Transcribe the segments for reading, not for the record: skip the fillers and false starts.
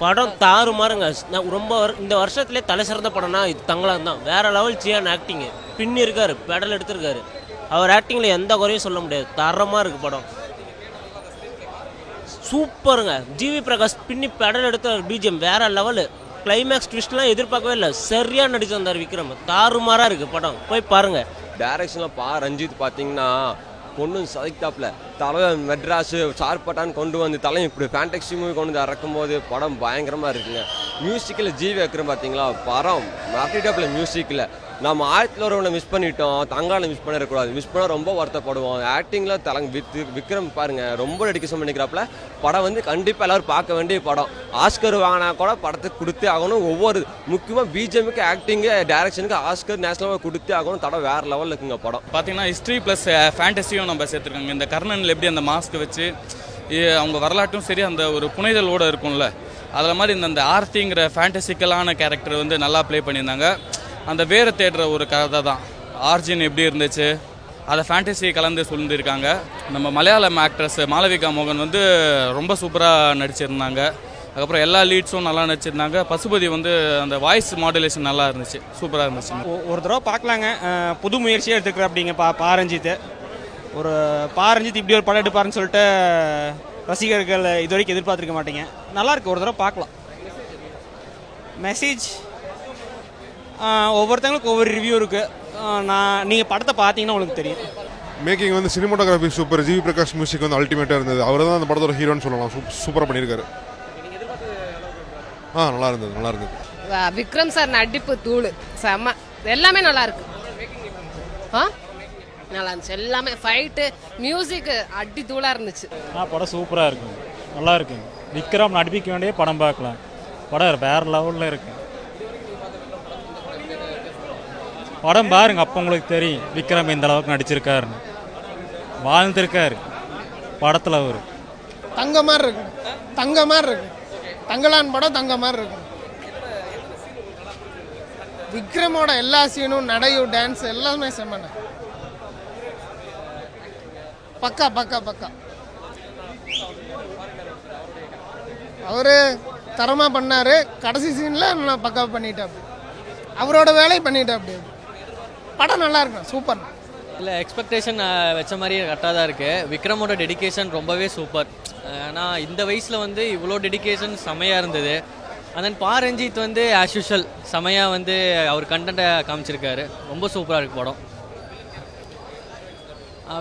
படம் தாறுமாறுங்க. நான் ரொம்ப இந்த வருஷத்துலேயே தலை சிறந்த படம்னா இது தங்களான் தான். வேறு லெவல் சியான் ஆக்டிங்கு பின்னி இருக்காரு, பெடல் எடுத்திருக்காரு. அவர் ஆக்டிங்கில் எந்த குறையும் சொல்ல முடியாது. தரமாக இருக்குது படம், சூப்பருங்க. ஜிவி பிரகாஷ் பின்னி பெடல் எடுத்த பிஜிஎம் வேறு லெவலு. கிளைமேக்ஸ் ட்விஸ்ட்லாம் எதிர்பார்க்கவே இல்லை, சரியாக நடிச்சு வந்தார் விக்ரம். தாறுமாறாக இருக்குது படம், போய் பாருங்கள். டைரக்ஷனில் ரஞ்சித் பார்த்தீங்கன்னா பொண்ணு சதைத்தாப்புல தலை மெட்ராஸு சார்பட்டான்னு கொண்டு வந்து தலையும் இப்படி ஃபேண்டசி மூவி கொண்டு வந்து இறக்கும் போது படம் பயங்கரமாக இருக்குங்க. மியூசிக்கில் ஜிவி வைக்கிறோம் பார்த்தீங்களா, படம் மாட்டிட்டாப்புல. மியூசிக்கில் நம்ம 1001 மிஸ் பண்ணிட்டோம், தங்கால மிஸ் பண்ணிடக்கூடாது. மிஸ் பண்ணால் ரொம்ப வருத்தப்படுவோம். ஆக்டிங்கில் விக்ரம் பாருங்கள், ரொம்ப டெடிகேஷன் பண்ணிக்கிறாப்புல. படம் வந்து கண்டிப்பாக எல்லோரும் பார்க்க வேண்டிய படம். ஆஸ்கர் வாங்கினா கூட படத்துக்கு கொடுத்தே ஆகணும். ஒவ்வொரு முக்கியமாக பிஜிஎம்முக்கு, ஆக்டிங்கு, டைரக்ஷனுக்கு ஆஸ்கர் நேஷனல் கொடுத்தே ஆகணும். தடம் வேறு லெவலில் இருக்குங்க படம். பார்த்தீங்கன்னா ஹிஸ்ட்ரி ப்ளஸ் ஃபேண்டசியும் நம்ம சேர்த்துருக்காங்க. இந்த கர்ணனில் எப்படி அந்த மாஸ்க் வச்சு அவங்க வரலாற்றும் சரி அந்த ஒரு புனைதலோடு இருக்கும்ல, அதில் மாதிரி இந்த ஆர்த்திங்கிற ஃபேண்டசிக்கலான கேரக்டர் வந்து நல்லா ப்ளே பண்ணியிருந்தாங்க. அந்த வேறு தேடுற ஒரு கதை தான். ஆர்ஜின் எப்படி இருந்துச்சு அதை ஃபேண்டசி கலந்து சொல்லியிருக்காங்க. நம்ம மலையாளம் ஆக்ட்ரஸ் மாளவிகா மோகன் வந்து ரொம்ப சூப்பராக நடிச்சிருந்தாங்க. அதுக்கப்புறம் எல்லா லீட்ஸும் நல்லா நடிச்சிருந்தாங்க. பசுபதி வந்து அந்த வாய்ஸ் மாடுலேஷன் நல்லா இருந்துச்சு, சூப்பராக இருந்துச்சு. ஒரு தடவை பார்க்கலாங்க. புது முயற்சியாக எடுத்துக்கிற அப்படிங்க பாரஞ்சித்து. ஒரு பாரஞ்சித் இப்படி ஒரு படம் எடுப்பாருன்னு சொல்லிட்டு ரசிகர்கள் இது வரைக்கும் எதிர்பார்த்துருக்க மாட்டீங்க. நல்லாயிருக்கு, ஒரு தடவை பார்க்கலாம். மெசேஜ் ஒவ்வொருத்தவங்களுக்கு ஒவ்வொரு ரிவ்யூ இருக்குது. நீங்கள் படத்தை பார்த்தீங்கன்னா உங்களுக்கு தெரியும். மேக்கிங் வந்து cinematography super. GV Prakash music வந்து அல்டிமேட்டாக இருந்தது. அவர் தான் அந்த படத்தோட ஹீரோன்னு சொல்லலாம். சூப்பராக பண்ணியிருக்காரு. நல்லா இருந்தது, நல்லா இருந்தது. விக்ரம் சார் நடிப்பு தூள் செம்ம, எல்லாமே நல்லா இருக்கு. நல்லா இருந்துச்சு எல்லாமே. ஃபைட்டு, மியூசிக் அடி தூளாக இருந்துச்சு. படம் சூப்பராக இருக்கும், நல்லா இருக்குங்க. விக்ரம் நடிப்பிக்க வேண்டிய படம் பார்க்கலாம். படம் வேறு லெவலில் இருக்கு. படம் பாருங்க, அப்போ உங்களுக்கு தெரியும் விக்ரம் இந்த அளவுக்கு நடிச்சிருக்காருன்னு. வாழ்ந்துருக்காரு படத்தில். அவர் தங்க மாதிரி இருக்கு, தங்க மாதிரி இருக்கு. தங்கலான் படம் தங்க மாதிரி இருக்கு. விக்ரமோட எல்லா சீனும், நடையும், டான்ஸ் எல்லாமே செம்மண்ண. பக்கா பக்கா பக்கா. அவரு தரமாக பண்ணார். கடைசி சீனில் நல்லா பக்கா பண்ணிட்டாப்பு. அவரோட வேலையை பண்ணிட்டாப்படி. படம் நல்லா இருக்கு, சூப்பர். இல்லை, எக்ஸ்பெக்டேஷன் வச்ச மாதிரி கரெக்டாக தான் இருக்குது. விக்ரமோட டெடிகேஷன் ரொம்பவே சூப்பர். ஆனால் இந்த வயசில் வந்து இவ்வளோ டெடிகேஷன் செமையாக இருந்தது. அண்ட் தென் ரஞ்சித் வந்து ஆஸ் யூஷுவல் செமையாக வந்து அவர் கண்டென்ட்டை காமிச்சிருக்காரு. ரொம்ப சூப்பராக இருக்குது படம்.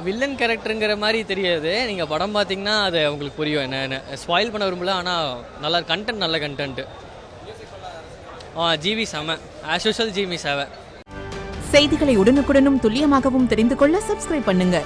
வில்லன் கேரக்டருங்கிற மாதிரி தெரியாது. நீங்கள் படம் பார்த்தீங்கன்னா அது உங்களுக்கு புரியும். என்னென்ன ஸ்பாயில் பண்ண விரும்பல, ஆனால் நல்லா கண்டென்ட், நல்ல கண்டென்ட்டு. ஜிவி செம, ஆஸ் யூஷுவல் ஜிவி செம. செய்திகளை உடனுக்குடனும் துல்லியமாகவும் தெரிந்து கொள்ள சப்ஸ்கிரைப் பண்ணுங்க.